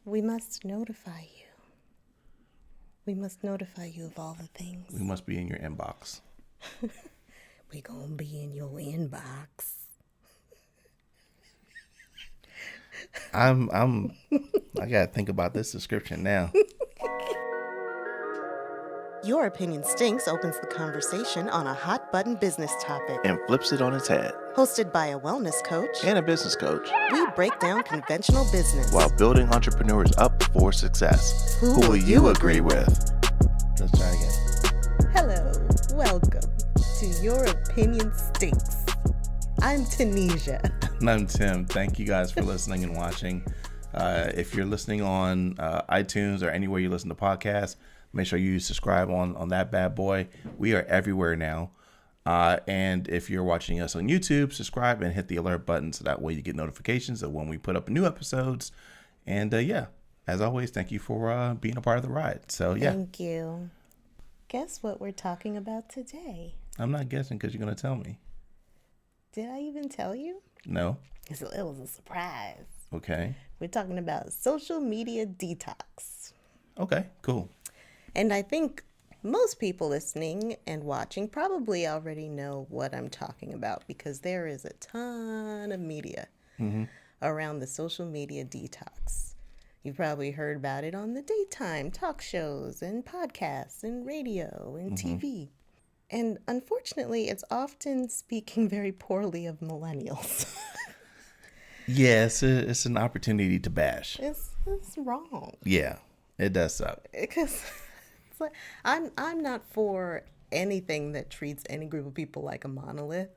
We must notify you. We must notify you of all the things. We must be in your inbox. We gonna be in your inbox. I gotta think about this description now. Your Opinion Stinks opens the conversation on a hot button business topic. And flips it on its head. Hosted by a wellness coach And a business coach. We break down conventional business while building entrepreneurs up for success. Who will you agree with? Let's try again. Hello, welcome to Your Opinion Stinks. I'm Tunisia. And I'm Tim. Thank you guys for listening and watching. If you're listening on iTunes or anywhere you listen to podcasts, make sure you subscribe on that bad boy. We are everywhere now. And if you're watching us on YouTube, subscribe and hit the alert button so that way you get notifications of when we put up new episodes. And as always, thank you for being a part of the ride. So yeah. Thank you. Guess what we're talking about today? I'm not guessing because you're going to tell me. Did I even tell you? No. It was a surprise. Okay. We're talking about social media detox. Okay, cool. And I think most people listening and watching probably already know what I'm talking about because there is a ton of media around the social media detox. You've probably heard about it on the daytime talk shows and podcasts and radio and TV. And unfortunately, it's often speaking very poorly of millennials. Yes, it's an opportunity to bash. It's wrong. Yeah, it does suck. Because it's like, I'm not for anything that treats any group of people like a monolith.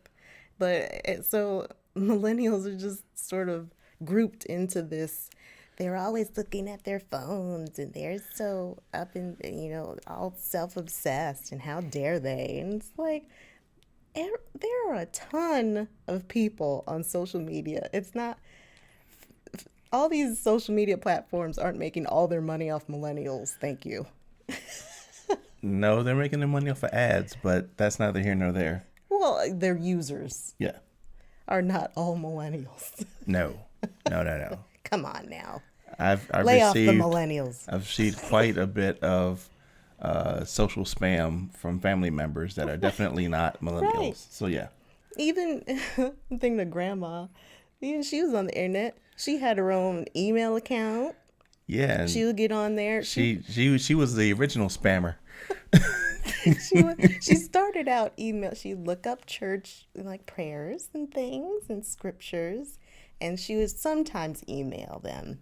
So millennials are just sort of grouped into this. They're always looking at their phones and they're so up in, all self-obsessed and how dare they? And it's like, there are a ton of people on social media. It's not, all these social media platforms aren't making all their money off millennials. Thank you. No, they're making their money off of ads, but that's neither here nor there. Well, their users Yeah. are not all millennials. No. Come on now. I've Lay off received, the millennials. I've received quite a bit of social spam from family members that are definitely not millennials. Right. So yeah. Even thing to grandma, even she was on the internet. She had her own email account. Yeah. And She would get on there. she was the original spammer. She started out email. She'd look up church like prayers and things and scriptures, and she would sometimes email them,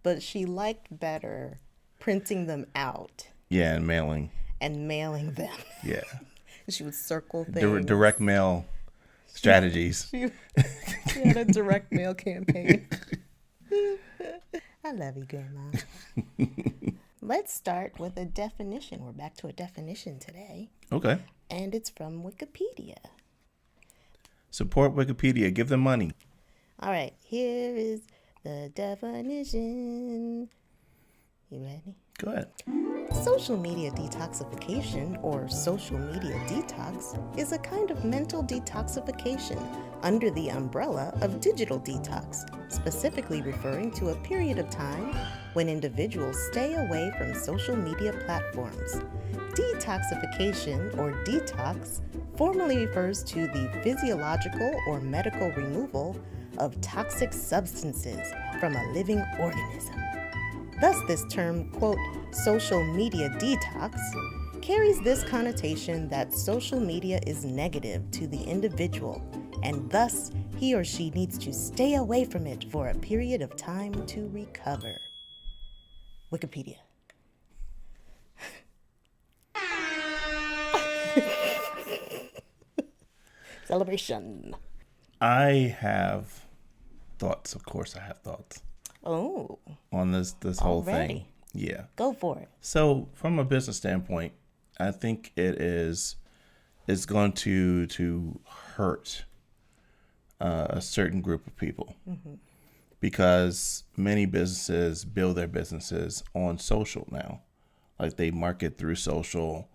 but she liked better printing them out Yeah, and mailing. and mailing them. Yeah. She would circle things. Direct mail strategies. She had a direct mail campaign. I love you, Grandma. Let's start with a definition. We're back to a definition today, Okay. and it's from Wikipedia. Support Wikipedia. Give them money. All right, here is the definition. You ready? Go ahead. Social media detoxification, or social media detox, is a kind of mental detoxification under the umbrella of digital detox, specifically referring to a period of time when individuals stay away from social media platforms. Detoxification, or detox, formally refers to the physiological or medical removal of toxic substances from a living organism. Thus, this term, quote, social media detox, carries this connotation that social media is negative to the individual, and thus he or she needs to stay away from it for a period of time to recover. Wikipedia. Celebration. I have thoughts. Of course, I have thoughts Oh, on this whole thing. Already? Yeah. go for it. So, from a business standpoint, I think it's going to hurt a certain group of people because many businesses build their businesses on social now. Like they market through social,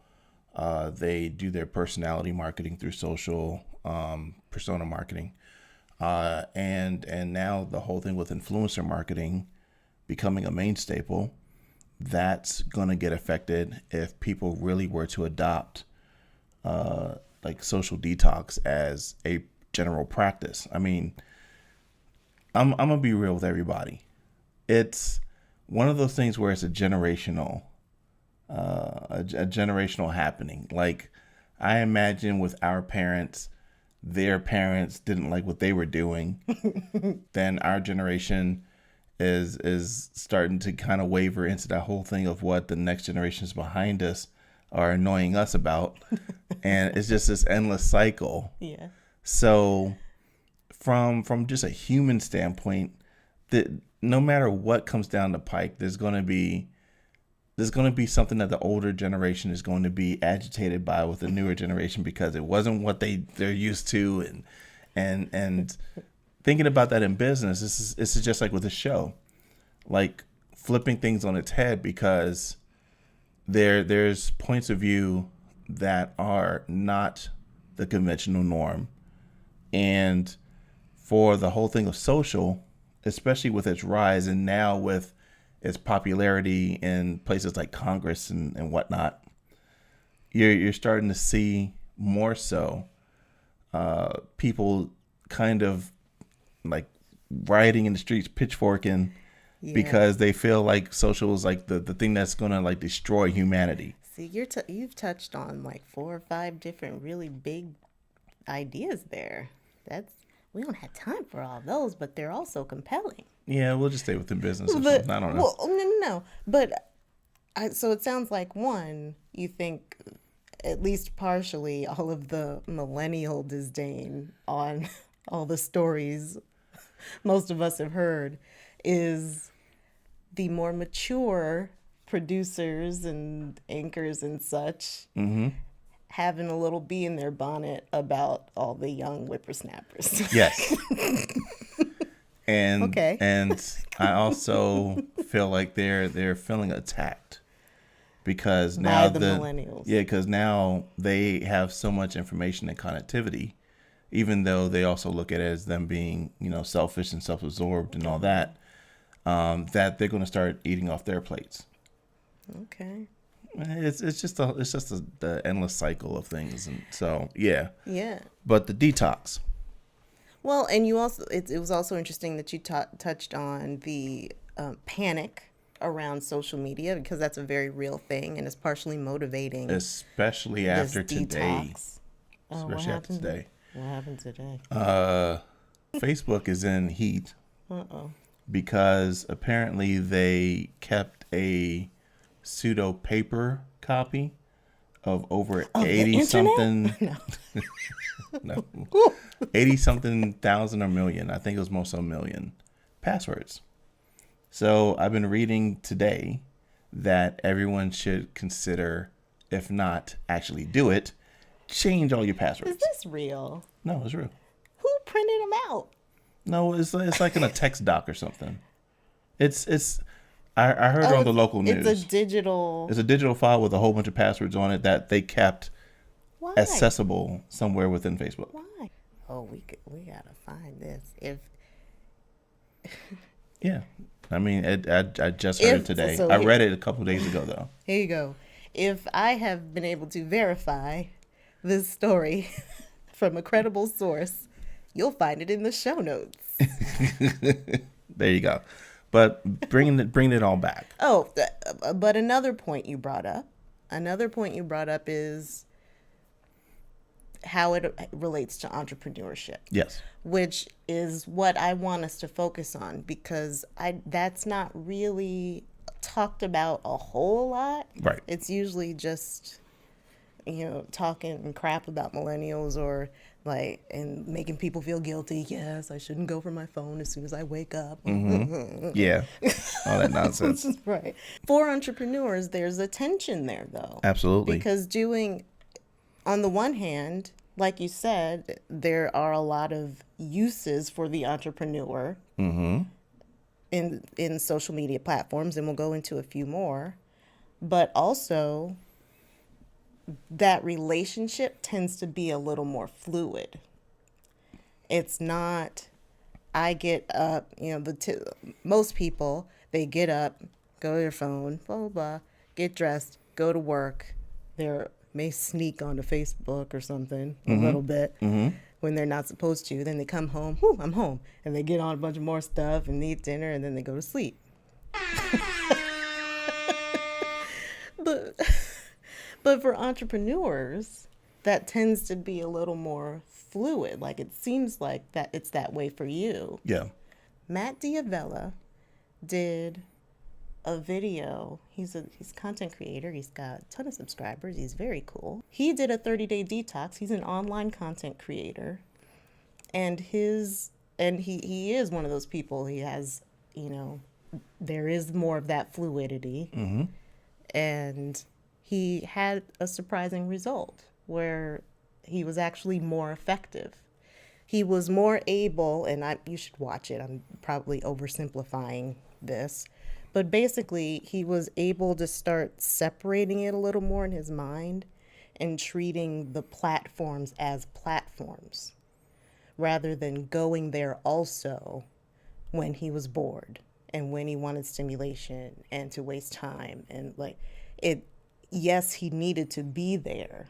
they do their personality marketing through social, persona marketing, and now the whole thing with influencer marketing becoming a main staple, that's going to get affected if people really were to adopt like social detox as a general practice. I mean, I'm going to be real with everybody. It's one of those things where it's a generational happening. Like, I imagine with our parents, their parents didn't like what they were doing. Then our generation is starting to kind of waver into that whole thing of what the next generations behind us are annoying us about. And it's just this endless cycle. Yeah. So from just a human standpoint, that no matter what comes down the pike, there's going to be something that the older generation is going to be agitated by with the newer generation, because it wasn't what they're used to. And thinking about that in business, this is just like with the show, like flipping things on its head, because there's points of view that are not the conventional norm. And for the whole thing of social, especially with its rise and now with its popularity in places like Congress and whatnot, you're starting to see more so people kind of like rioting in the streets, pitchforking, because they feel like social is like the thing that's going to like destroy humanity. See, you've touched on like 4 or 5 different really big ideas there. We don't have time for all those, but they're also compelling. Yeah, we'll just stay within business or something. I don't know. Well, no. But so it sounds like, one, you think at least partially all of the millennial disdain on all the stories most of us have heard is the more mature producers and anchors and such having a little bee in their bonnet about all the young whippersnappers. Yes. And okay. And I also feel like they're feeling attacked because now by the millennials. Yeah, because now they have so much information and connectivity, even though they also look at it as them being, selfish and self-absorbed and all that, that they're going to start eating off their plates. Okay. It's just the endless cycle of things, and so yeah. But the detox. Well, and you also it was also interesting that you touched on the panic around social media, because that's a very real thing and it's partially motivating, especially after today. Especially after today. What happened today? Facebook is in heat. Because apparently they kept a pseudo paper copy of over 80 something. No. 80 something thousand or million. I think it was more so million passwords. So I've been reading today that everyone should consider, if not actually do it, change all your passwords. Is this real? No, it's real. Who printed them out? No, it's like in a text doc or something. I heard on the local news. It's a digital file with a whole bunch of passwords on it that they kept accessible somewhere within Facebook. Why? Oh, we gotta find this. Yeah, I mean, I just heard it today. I read it a couple days ago, though. Here you go. If I have been able to verify this story from a credible source, you'll find it in the show notes. There you go. But bringing it all back. Oh, but another point you brought up is how it relates to entrepreneurship. Yes. Which is what I want us to focus on, because that's not really talked about a whole lot. Right. It's usually just, talking crap about millennials or and making people feel guilty. Yes, I shouldn't go for my phone as soon as I wake up. Mm-hmm. Yeah. All that nonsense. Right. For entrepreneurs, there's a tension there, though. Absolutely. Because on the one hand, like you said, there are a lot of uses for the entrepreneur in social media platforms, and we'll go into a few more. But also, that relationship tends to be a little more fluid. It's not I get up, most people, they get up, go to their phone, blah, blah, blah, get dressed, go to work. They may sneak onto Facebook or something a little bit when they're not supposed to. Then they come home, whoo, I'm home. And they get on a bunch of more stuff and eat dinner, and then they go to sleep. But, but for entrepreneurs, that tends to be a little more fluid. Like, it seems like that it's that way for you. Yeah. Matt Diavella did a video. He's a content creator. He's got a ton of subscribers. He's very cool. He did a 30-day detox. He's an online content creator. And he is one of those people. He has, there is more of that fluidity. Mm-hmm. And he had a surprising result where he was actually more effective. He was more able, and you should watch it. I'm probably oversimplifying this. But basically, he was able to start separating it a little more in his mind and treating the platforms as platforms rather than going there also when he was bored and when he wanted stimulation and to waste time. And yes, he needed to be there,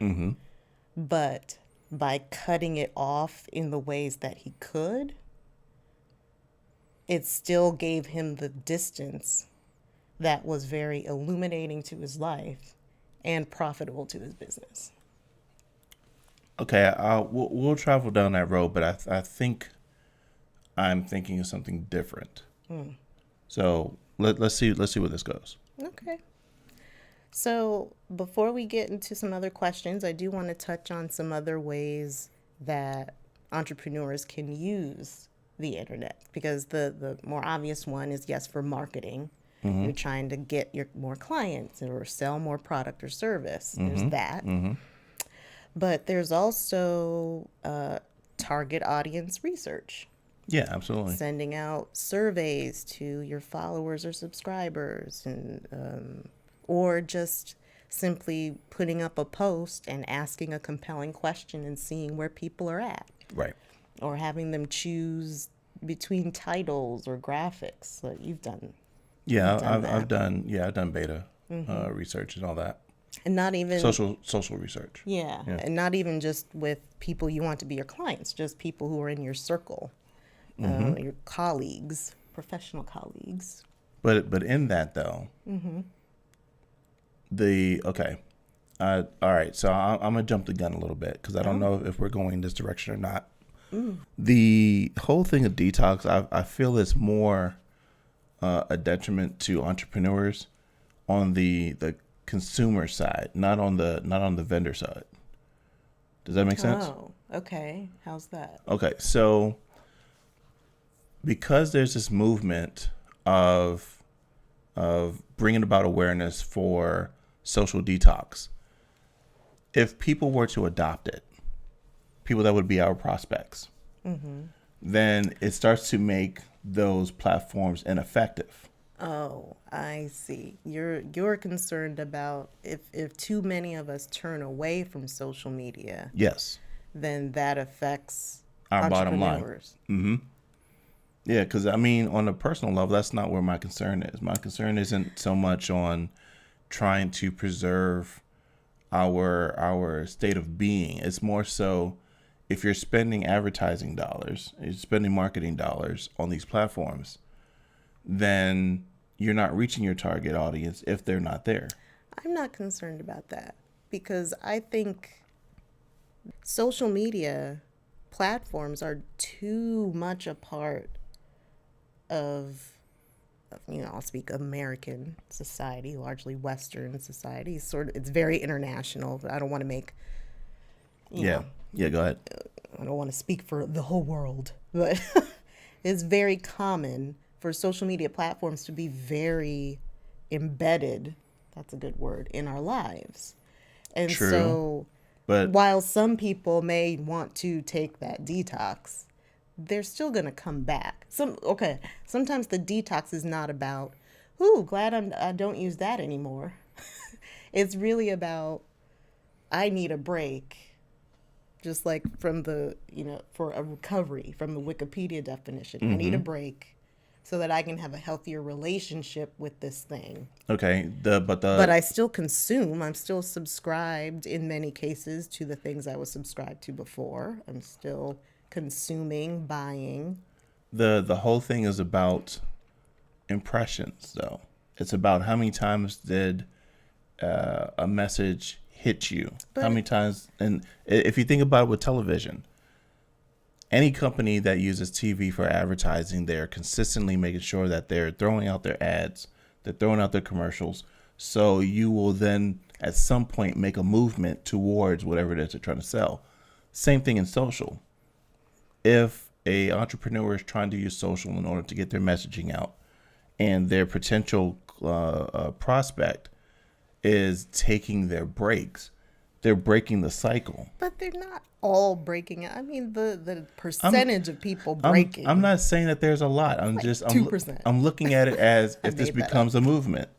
but by cutting it off in the ways that he could, it still gave him the distance that was very illuminating to his life and profitable to his business. Okay, we'll travel down that road, but I think I'm thinking of something different. So let's see where this goes. Okay. So before we get into some other questions, I do want to touch on some other ways that entrepreneurs can use the internet, because the more obvious one is, yes, for marketing. You're trying to get more clients or sell more product or service. There's that. But there's also target audience research. Yeah, absolutely. Sending out surveys to your followers or subscribers, and or just simply putting up a post and asking a compelling question and seeing where people are at. Right. Or having them choose between titles or graphics. Like you've done. Yeah, I've done beta research and all that. And not even social research. Yeah, and not even just with people you want to be your clients, just people who are in your circle, your colleagues, professional colleagues. But in that though, all right. So I'm gonna jump the gun a little bit because I don't know if we're going this direction or not. The whole thing of detox, I feel is more a detriment to entrepreneurs on the consumer side, not on the vendor side. Does that make sense? Oh, okay. How's that? Okay, so because there's this movement of bringing about awareness for social detox, if people were to adopt it, people that would be our prospects, then it starts to make those platforms ineffective. Oh, I see. You're concerned about if too many of us turn away from social media. Yes. Then that affects Our bottom line. entrepreneurs. Yeah, because I mean, on a personal level, that's not where my concern is. My concern isn't so much on trying to preserve our state of being. It's more so if you're spending advertising dollars, you're spending marketing dollars on these platforms, then you're not reaching your target audience if they're not there. I'm not concerned about that because I think social media platforms are too much a part of I'll speak American society, largely Western society. It's very international, but I don't want to make, Yeah, go ahead. I don't want to speak for the whole world, but it's very common for social media platforms to be very embedded, that's a good word, in our lives. And True. So But while some people may want to take that detox, they're still going to come back. Sometimes the detox is not about, glad I don't use that anymore. It's really about, I need a break. just like from the, for a recovery from the Wikipedia definition. I need a break so that I can have a healthier relationship with this thing. Okay. But I still consume. I'm still subscribed in many cases to the things I was subscribed to before. I'm still consuming, buying. The whole thing is about impressions, though. It's about how many times did a message hit you? How many times? And if you think about it with television, any company that uses TV for advertising, they're consistently making sure that they're throwing out their ads, they're throwing out their commercials. So you will then at some point make a movement towards whatever it is they're trying to sell. Same thing in social. If a entrepreneur is trying to use social in order to get their messaging out, and their potential prospect is taking their breaks, they're breaking the cycle. But they're not all breaking it. I mean, the percentage of people breaking. I'm not saying that there's a lot. I'm like just 2%. I'm looking at it as if this made that becomes a movement.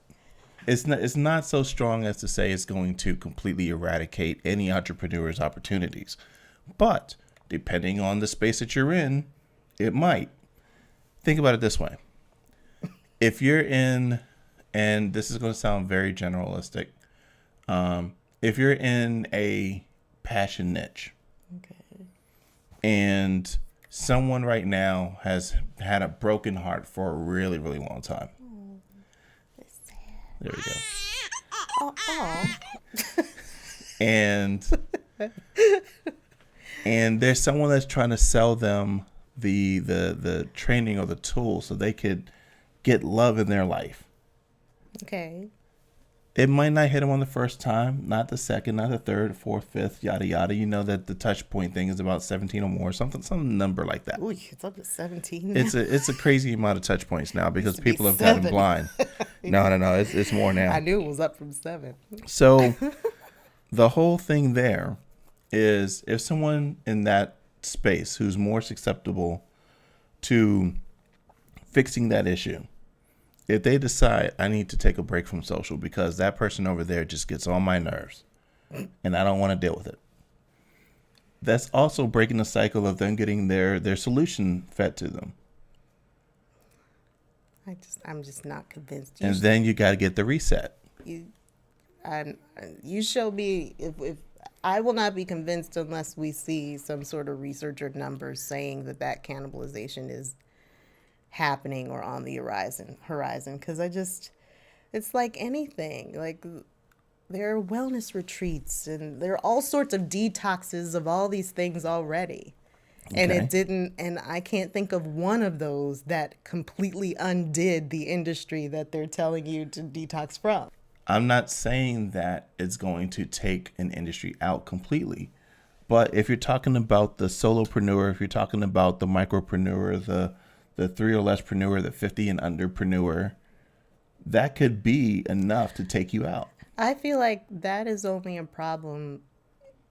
It's not so strong as to say it's going to completely eradicate any entrepreneur's opportunities. But depending on the space that you're in, it might. Think about it this way. If you're in, and this is going to sound very generalistic, if you're in a passion niche, Okay. and someone right now has had a broken heart for a really, really long time. It's sad. There we go. Oh. And there's someone that's trying to sell them the training or the tool so they could get love in their life. Okay. It might not hit them on the first time, not the second, not the third, fourth, fifth, yada yada. You know that the touch point thing is about 17 or more, some number like that. Ooh, it's up to 17. It's a crazy amount of touch points now because Used to be people have gotten 7. blind. No, it's more now. I knew it was up from 7. So the whole thing there is if someone in that space who's more susceptible to fixing that issue, if they decide I need to take a break from social because that person over there just gets on my nerves and I don't want to deal with it, that's also breaking the cycle of them getting their solution fed to them. I'm just not convinced. And then you got to get the reset. You show me if I will not be convinced unless we see some sort of research or numbers saying that cannibalization is happening or on the horizon. Because it's like anything. Like there are wellness retreats and there are all sorts of detoxes of all these things already. Okay. And I can't think of one of those that completely undid the industry that they're telling you to detox from. I'm not saying that it's going to take an industry out completely, but if you're talking about the solopreneur, if you're talking about the micropreneur, the 3 or lesspreneur, the 50 and underpreneur, that could be enough to take you out. I feel like that is only a problem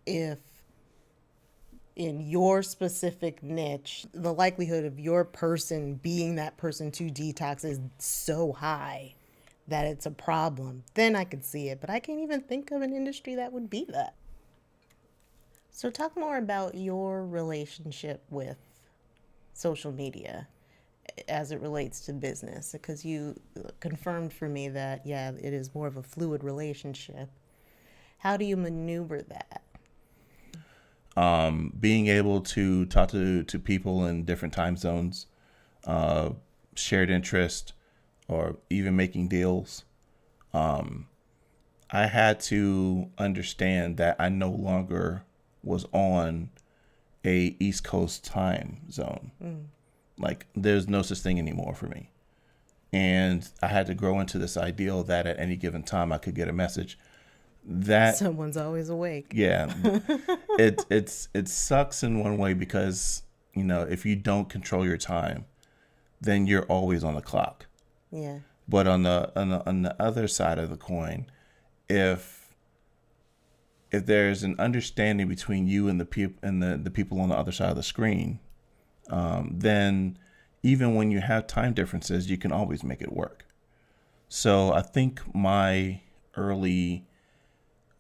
if in your specific niche, the likelihood of your person being that person to detox is so high that it's a problem. Then I could see it, but I can't even think of an industry that would be that. So talk more about your relationship with social media as it relates to business, because you confirmed for me that, yeah, it is more of a fluid relationship. How do you maneuver that? Being able to talk to people in different time zones, shared interest, or even making deals. I had to understand that I no longer was on a East Coast time zone. Like there's no such thing anymore for me. And I had to grow into this ideal that at any given time I could get a message that someone's always awake. Yeah. It sucks in one way because, you know, if you don't control your time, then you're always on the clock. Yeah. But on the other side of the coin, if there's an understanding between you and the people on the other side of the screen, then even when you have time differences, you can always make it work. So I think my early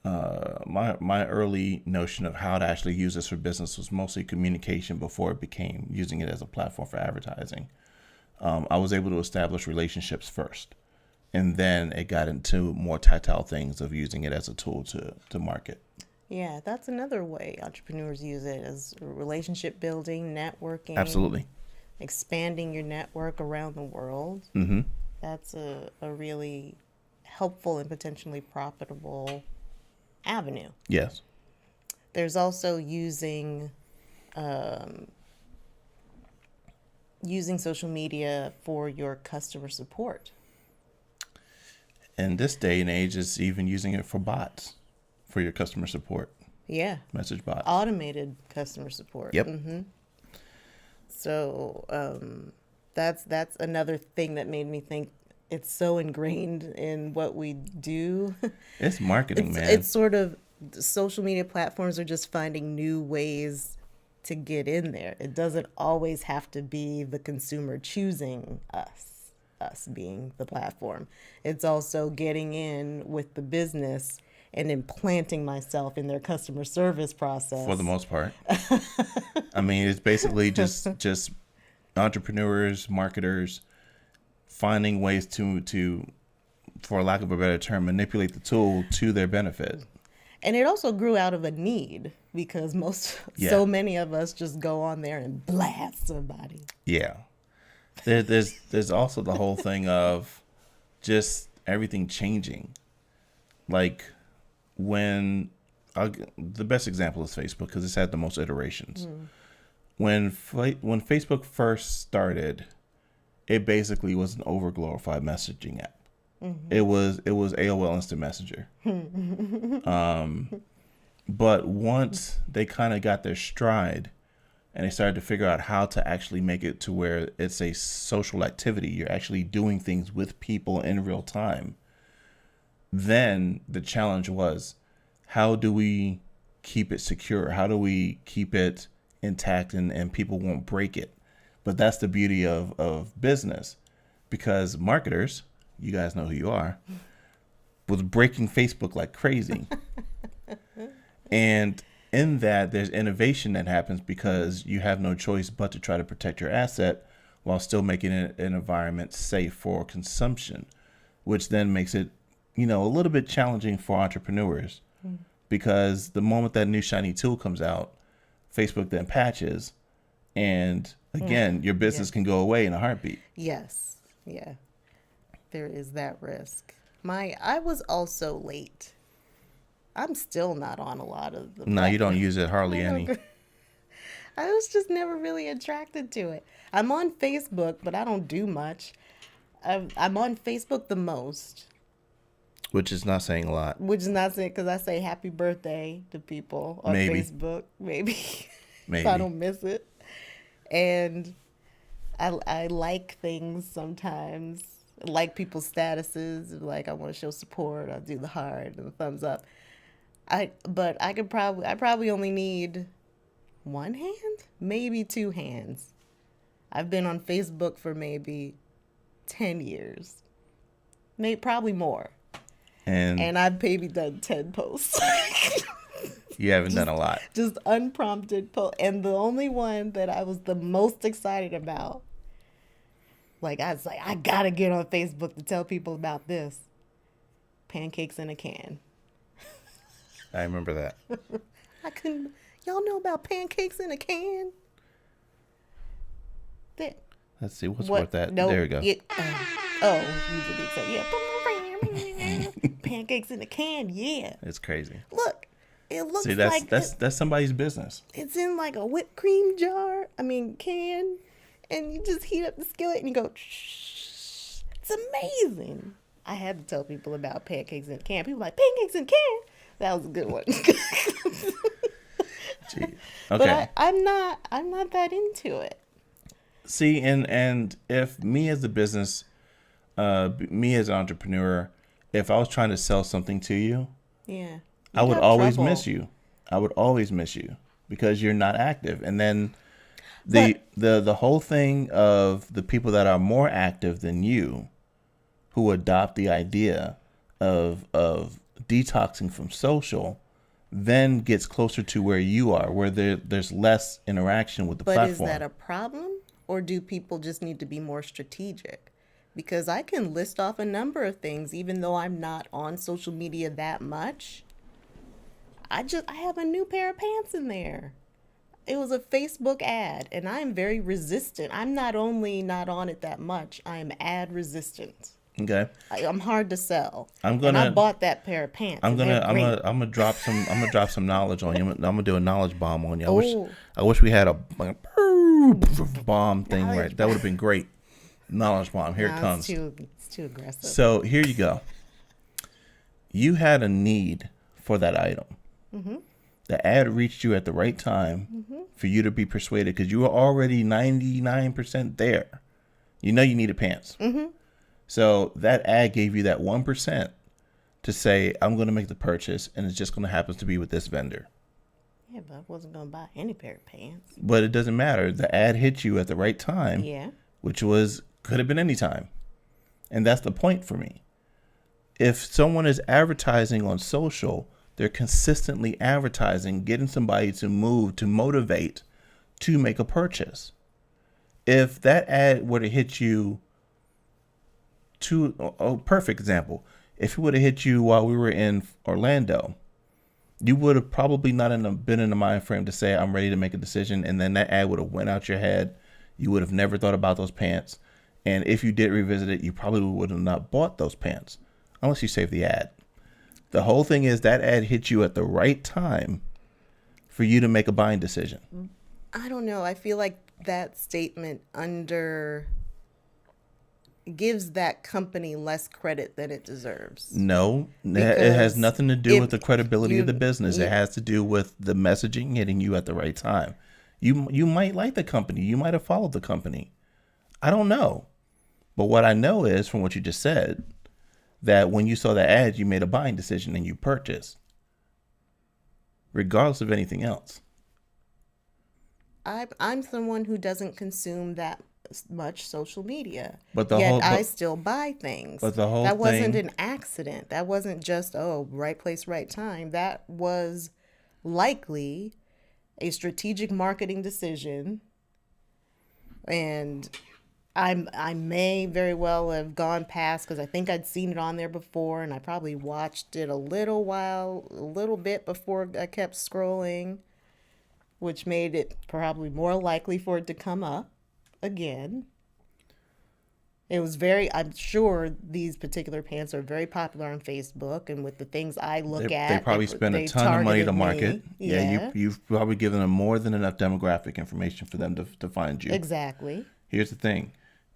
my early notion of how to actually use this for business was mostly communication before it became using it as a platform for advertising. I was able to establish relationships first, and then it got into more tactile things of using it as a tool to market. Yeah, that's another way entrepreneurs use it, as relationship building, networking. Absolutely. Expanding your network around the world. Mm-hmm. That's a really helpful and potentially profitable avenue. Yes. There's also using social media for your customer support. In this day and age, it's even using it for bots for your customer support. Yeah. Message bots. Automated customer support. Yep. Mm-hmm. So that's another thing that made me think it's so ingrained in what we do. It's marketing, man. It's sort of, social media platforms are just finding new ways to get in there. It doesn't always have to be the consumer choosing us being the platform. It's also getting in with the business and implanting myself in their customer service process. For the most part. I mean, it's basically just entrepreneurs, marketers finding ways to, for lack of a better term, manipulate the tool to their benefit. And it also grew out of a need, because so many of us just go on there and blast somebody. Yeah. There's also the whole thing of just everything changing. Like the best example is Facebook, because it's had the most iterations. When Facebook first started, it basically was an overglorified messaging app. Mm-hmm. It was AOL Instant Messenger. But once they kind of got their stride and they started to figure out how to actually make it to where it's a social activity, you're actually doing things with people in real time, then the challenge was, how do we keep it secure? How do we keep it intact and people won't break it? But that's the beauty of business, because marketers, you guys know who you are, was breaking Facebook like crazy. And in that, there's innovation that happens because you have no choice but to try to protect your asset while still making it an environment safe for consumption, which then makes it, a little bit challenging for entrepreneurs, because the moment that new shiny tool comes out, Facebook then patches, and again, your business can go away in a heartbeat. Yes. Yeah. There is that risk. I was also late. I'm still not on a lot of the. No, you don't use it hardly any. I was just never really attracted to it. I'm on Facebook, but I don't do much. I'm on Facebook the most. Which is not saying a lot. Which is not saying, because I say happy birthday to people on Facebook. Maybe. If I don't miss it. And I like things sometimes. I like people's statuses. Like, I want to show support. I'll do the heart and the thumbs up. I probably only need one hand, maybe two hands. I've been on Facebook for maybe 10 years. Probably more. And I've maybe done 10 posts. You haven't done a lot. Just unprompted posts. And the only one that I was the most excited about, I was like, I gotta get on Facebook to tell people about this. Pancakes in a can. I remember that. Y'all know about pancakes in a can? Let's see, what's worth that? No, there we go. You did say, yeah. Pancakes in a can, yeah. It's crazy. Look, it looks that's somebody's business. It's in like a whipped cream can, and you just heat up the skillet and you go, shh. It's amazing. I had to tell people about pancakes in a can. People were like, pancakes in a can? That was a good one. Gee. Okay. But I'm not that into it. See, and if me as a business, me as an entrepreneur, if I was trying to sell something to you, I would always miss you. I would always miss you because you're not active. And then the whole thing of the people that are more active than you, who adopt the idea of detoxing from social then gets closer to where you are, where there's less interaction with the But platform. is that a problem, or do people just need to be more strategic? Because I can list off a number of things, even though I'm not on social media that much. I have a new pair of pants in there. It was a Facebook ad, and I'm very resistant. I'm not only not on it that much, I am ad resistant. Okay. I'm hard to sell. And I bought that pair of pants. I'm gonna drop some knowledge on you. I'm gonna do a knowledge bomb on you. I wish we had a bomb thing right. That would have been great. Knowledge bomb. Here it comes. It's too aggressive. So here you go. You had a need for that item. Mm-hmm. The ad reached you at the right time for you to be persuaded because you were already 99% there. You know you needed pants. Mm-hmm. So that ad gave you that 1% to say, I'm going to make the purchase, and it's just going to happen to be with this vendor. Yeah, but I wasn't going to buy any pair of pants. But it doesn't matter. The ad hit you at the right time, which could have been any time. And that's the point for me. If someone is advertising on social, they're consistently advertising, getting somebody to move, to motivate, to make a purchase. If that ad would have hit you perfect example. If it would have hit you while we were in Orlando, you would have probably not been in the mind frame to say, I'm ready to make a decision. And then that ad would have went out your head. You would have never thought about those pants. And if you did revisit it, you probably would have not bought those pants unless you saved the ad. The whole thing is that ad hit you at the right time for you to make a buying decision. I don't know. I feel like that statement gives that company less credit than it deserves. No, it has nothing to do with the credibility of the business. It has to do with the messaging hitting you at the right time. You might like the company. You might have followed the company. I don't know. But what I know is from what you just said, that when you saw the ad, you made a buying decision and you purchased, regardless of anything else. I'm someone who doesn't consume that much social media, but I still buy things. But that wasn't an accident. That wasn't just right place, right time. That was likely a strategic marketing decision, and I may very well have gone past because I think I'd seen it on there before, and I probably watched it a little bit before I kept scrolling, which made it probably more likely for it to come up again. It was I'm sure these particular pants are very popular on Facebook, and with the things I look at, they probably spend a ton of money to market. You've probably given them more than enough demographic information for them to find you. Exactly. Here's the thing.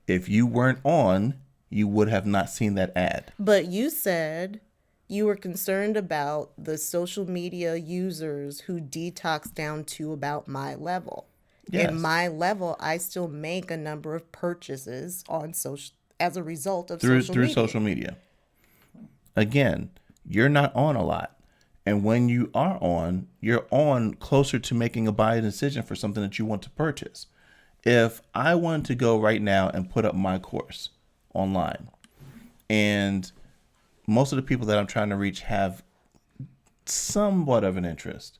If you weren't on, you would have not seen that ad. But you said you were concerned about the social media users who detox down to about my level. Yes. In my level, I still make a number of purchases on social as a result of through social media. social media. Again, you're not on a lot. And when you are on, you're on closer to making a buying decision for something that you want to purchase. If I wanted to go right now and put up my course online, and most of the people that I'm trying to reach have somewhat of an interest,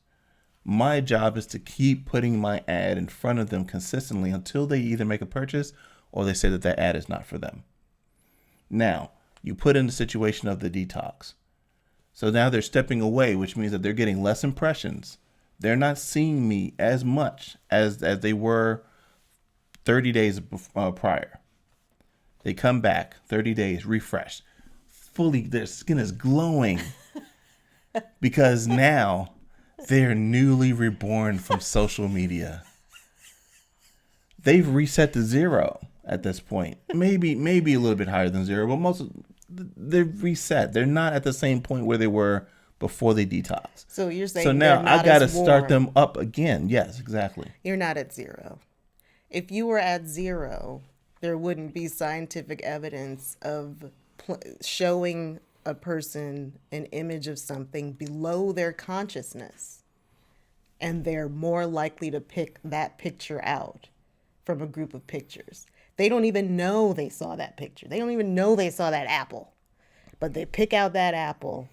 my job is to keep putting my ad in front of them consistently until they either make a purchase or they say that that ad is not for them. Now, you put in the situation of the detox. So now they're stepping away, which means that they're getting less impressions. They're not seeing me as much as they were 30 days prior. They come back 30 days, refreshed. Fully, their skin is glowing because now they're newly reborn from social media. They've reset to zero at this point. Maybe a little bit higher than zero, but they've reset. They're not at the same point where they were before they detox. So you're saying so now I got to start them up again. Yes, exactly. You're not at zero. If you were at zero, there wouldn't be scientific evidence of showing a person an image of something below their consciousness, and they're more likely to pick that picture out from a group of pictures. They don't even know they saw that picture. They don't even know they saw that apple, but they pick out that apple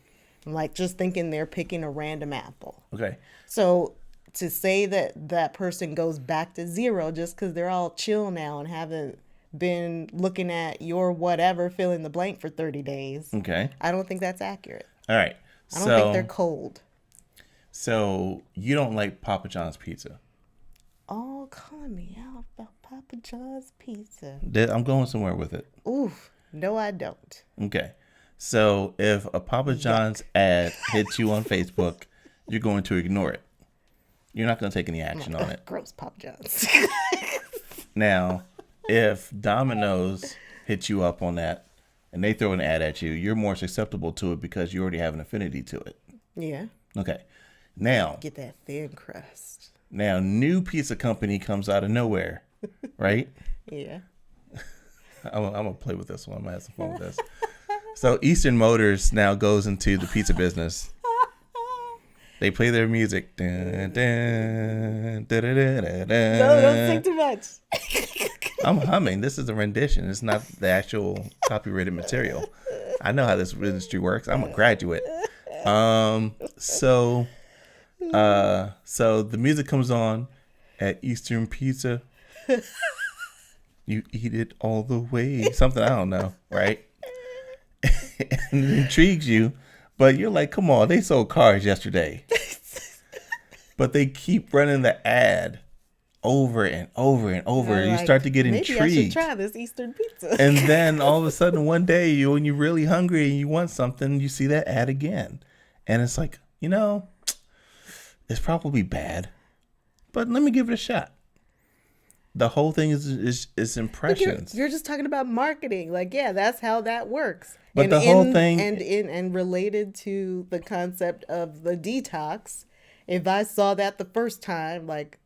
Like just thinking they're picking a random apple. Okay. So to say that that person goes back to zero just because they're all chill now and haven't been looking at your whatever fill in the blank for 30 days. Okay. I don't think that's accurate. All right. I don't think they're cold. So you don't like Papa John's pizza? Oh, calling me out about Papa John's pizza. I'm going somewhere with it. Oof. No, I don't. Okay. So if a Papa John's ad hits you on Facebook, you're going to ignore it. You're not going to take any action on it. Gross Papa John's. Now, if Domino's hits you up on that and they throw an ad at you, you're more susceptible to it because you already have an affinity to it. Yeah. Okay. Now, Get that thin crust. Now, new pizza company comes out of nowhere, right? Yeah. I'm going to play with this one. I'm going to have some fun with this. So Eastern Motors now goes into the pizza business. They play their music. Dun, dun, dun, dun, dun, dun, dun. No, don't sing too much. I'm humming. This is a rendition. It's not the actual copyrighted material. I know how this industry works. I'm a graduate. So the music comes on at Eastern Pizza. You eat it all the way. Something I don't know, right? And it intrigues you, but you're like, come on, they sold cars yesterday. But they keep running the ad over and over and over. You're You like, start to get maybe intrigued. I should try this Eastern pizza. And then all of a sudden one day when you're really hungry and you want something, you see that ad again. And it's like, it's probably bad, but let me give it a shot. The whole thing is impressions. You're just talking about marketing. Like, yeah, that's how that works. But and the whole thing and related to the concept of the detox, if I saw that the first time, like,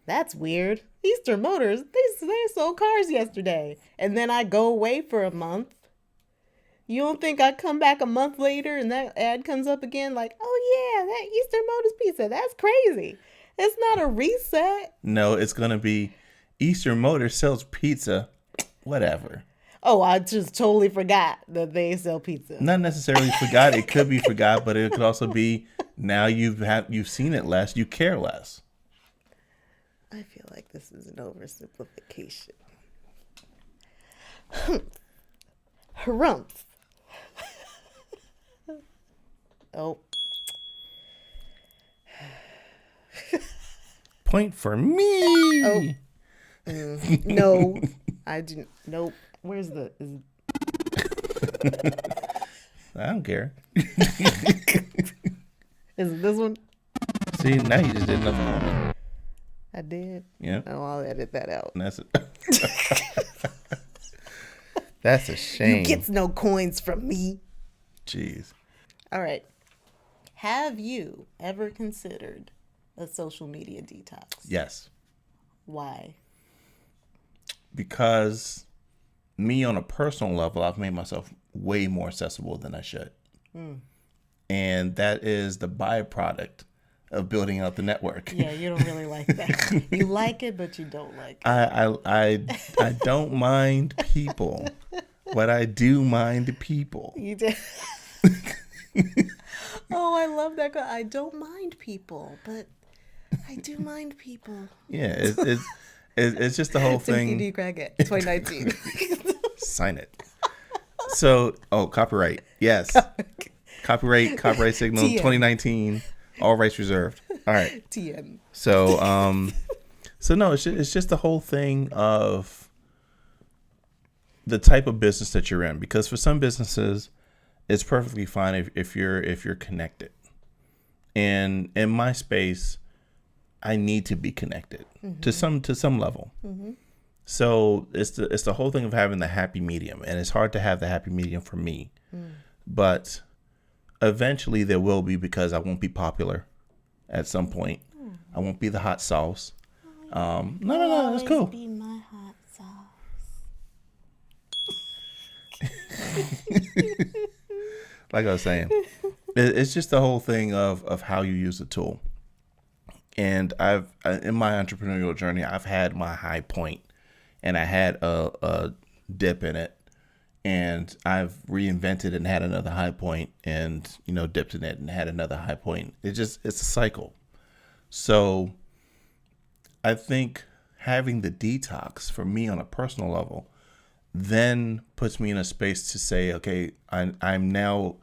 that's weird. Eastern Motors, they sold cars yesterday. And then I go away for a month. You don't think I come back a month later and that ad comes up again like, oh yeah, that Eastern Motors pizza, that's crazy. It's not a reset. No, it's going to be Eastern Motors sells pizza, whatever. Oh, I just totally forgot that they sell pizza. Not necessarily forgot. It could be forgot, but it could also be now you've seen it less, you care less. I feel like this is an oversimplification. Harumph. Oh. Point for me. Oh. No, I didn't. Nope. Where's the? I don't care. Is it this one? See, now you just did nothing for me. I did. Yeah. Oh, I'll edit that out. And that's it. That's a shame. You gets no coins from me. Jeez. All right. Have you ever considered a social media detox? Yes. Why? Because me on a personal level, I've made myself way more accessible than I should. And that is the byproduct of building out the network. Yeah, you don't really like that. You like it, but you don't like it. I don't mind people, but I do mind people. You did. Oh, I love that. I don't mind people, but I do mind people. Yeah, it's just the whole thing. CD Crackett, 2019. Sign it. So, copyright. Yes. Copyright signal TM. 2019. All rights reserved. All right. TM. So, no, it's just the whole thing of the type of business that you're in. Because for some businesses, it's perfectly fine if you're connected. And in my space, I need to be connected to some level. Mm-hmm. So it's the whole thing of having the happy medium, and it's hard to have the happy medium for me. But eventually there will be, because I won't be popular at some point. I won't be the hot sauce. No, that's cool. Be my hot sauce. Like I was saying, it's just the whole thing of how you use the tool. And in my entrepreneurial journey, I've had my high point, and I had a dip in it, and I've reinvented and had another high point, and dipped in it and had another high point. It's a cycle. So I think having the detox for me on a personal level then puts me in a space to say, okay, I'm now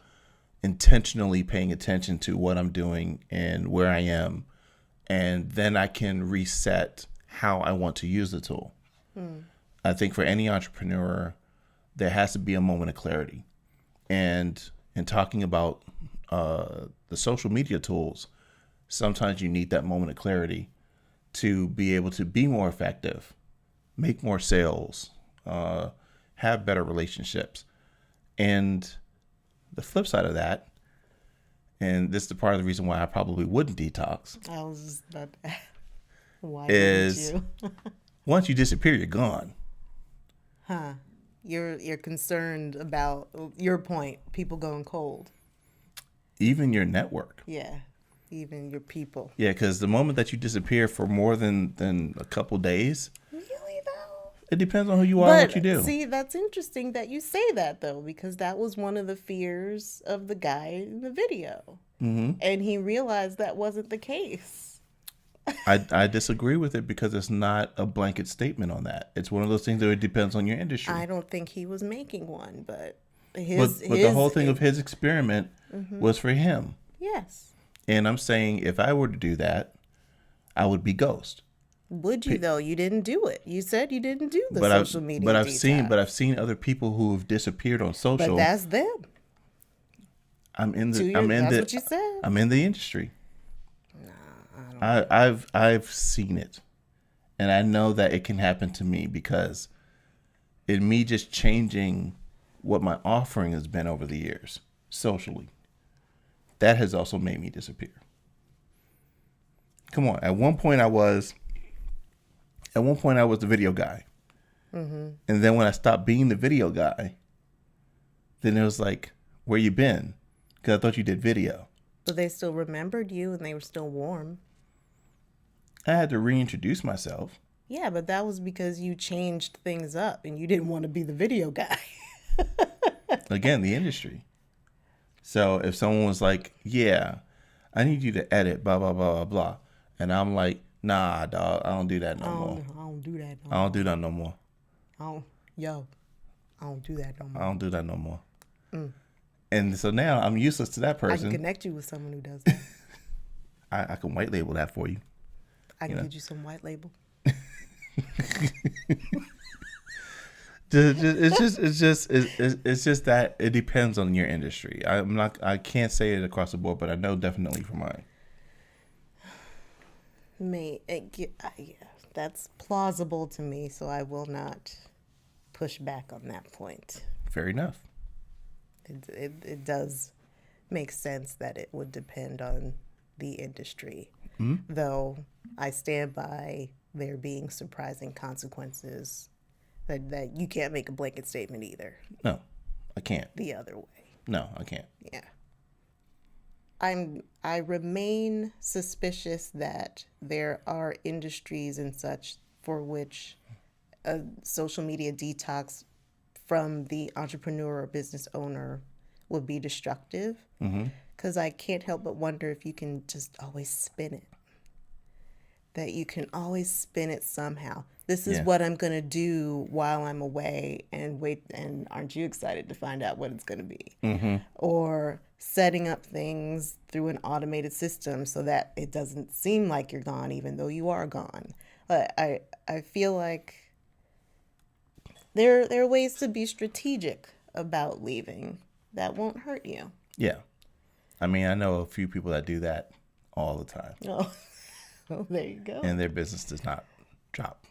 intentionally paying attention to what I'm doing and where I am, and then I can reset how I want to use the tool. I think for any entrepreneur, there has to be a moment of clarity. And in talking about the social media tools, sometimes you need that moment of clarity to be able to be more effective, make more sales, have better relationships. And the flip side of that, and this is the part of the reason why I probably wouldn't detox, I was just about to ask, why is wouldn't you? once you disappear, you're gone. Huh. You're concerned about your point, people going cold. Even your network. Yeah. Even your people. Yeah, because the moment that you disappear for more than a couple days, Really though? it depends on who you are and what you do. See, that's interesting that you say that though, because that was one of the fears of the guy in the video. Mm-hmm. And he realized that wasn't the case. I disagree with it because it's not a blanket statement on that. It's one of those things that it depends on your industry. I don't think he was making one, but but the whole thing of his experiment was for him. Yes. And I'm saying if I were to do that, I would be ghost. Would you though? You didn't do it. You said you didn't do the social media. But detox. I've seen other people who have disappeared on social. But that's them. That's what you said. I'm in the industry. I've seen it, and I know that it can happen to me because in me just changing what my offering has been over the years socially, that has also made me disappear. Come on, at one point I was the video guy, and then when I stopped being the video guy, then it was like, where you been? Because I thought you did video. But they still remembered you, and they were still warm. I had to reintroduce myself. Yeah, but that was because you changed things up and you didn't want to be the video guy. Again, the industry. So if someone was like, yeah, I need you to edit, blah, blah, blah, blah, blah. And I'm like, nah, dog, I don't do that no more. I don't do that no more. I don't do that no more. I don't do that no more. I don't do that no more. And so now I'm useless to that I person. can connect you with someone who does that. I can white label that for you. I can get you some white label. It's just that it depends on your industry. I can't say it across the board, but I know definitely for mine. That's plausible to me, so I will not push back on that point. Fair enough. It does make sense that it would depend on the industry, though I stand by there being surprising consequences that you can't make a blanket statement either. No, I can't. The other way. No, I can't. Yeah. I remain suspicious that there are industries and such for which a social media detox from the entrepreneur or business owner would be destructive. Because I can't help but wonder if you can just always spin it. That you can always spin it somehow. This is what I'm going to do while I'm away, and wait, and aren't you excited to find out what it's going to be? Or setting up things through an automated system so that it doesn't seem like you're gone even though you are gone. I feel like there are ways to be strategic about leaving that won't hurt you. Yeah. I mean, I know a few people that do that all the time. Oh, well, there you go. And their business does not drop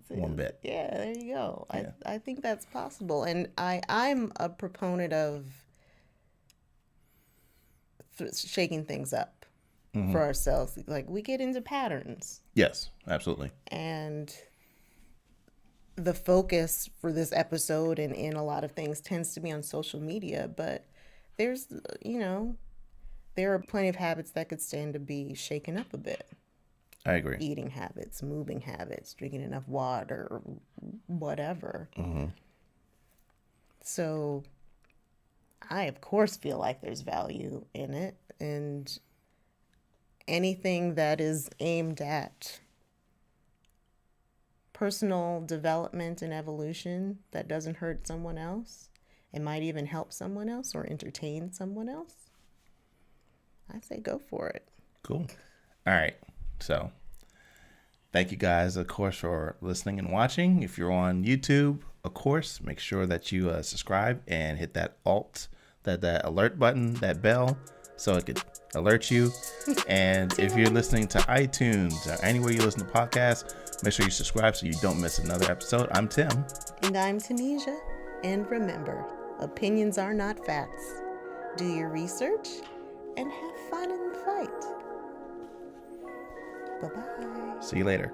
one bit. Yeah, there you go. Yeah. I think that's possible. And I'm a proponent of shaking things up for ourselves. Like, we get into patterns. Yes, absolutely. And the focus for this episode and in a lot of things tends to be on social media. But there's, there are plenty of habits that could stand to be shaken up a bit. I agree. Eating habits, moving habits, drinking enough water, whatever. So I, of course, feel like there's value in it. And anything that is aimed at personal development and evolution that doesn't hurt someone else and might even help someone else or entertain someone else, I say go for it. Cool. All right. So thank you guys, of course, for listening and watching. If you're on YouTube, of course, make sure that you subscribe and hit that that alert button, that bell, so it could alert you. And if you're listening to iTunes or anywhere you listen to podcasts, make sure you subscribe so you don't miss another episode. I'm Tim. And I'm Tanisha. And remember, opinions are not facts. Do your research and have fun in the fight. Bye-bye. See you later.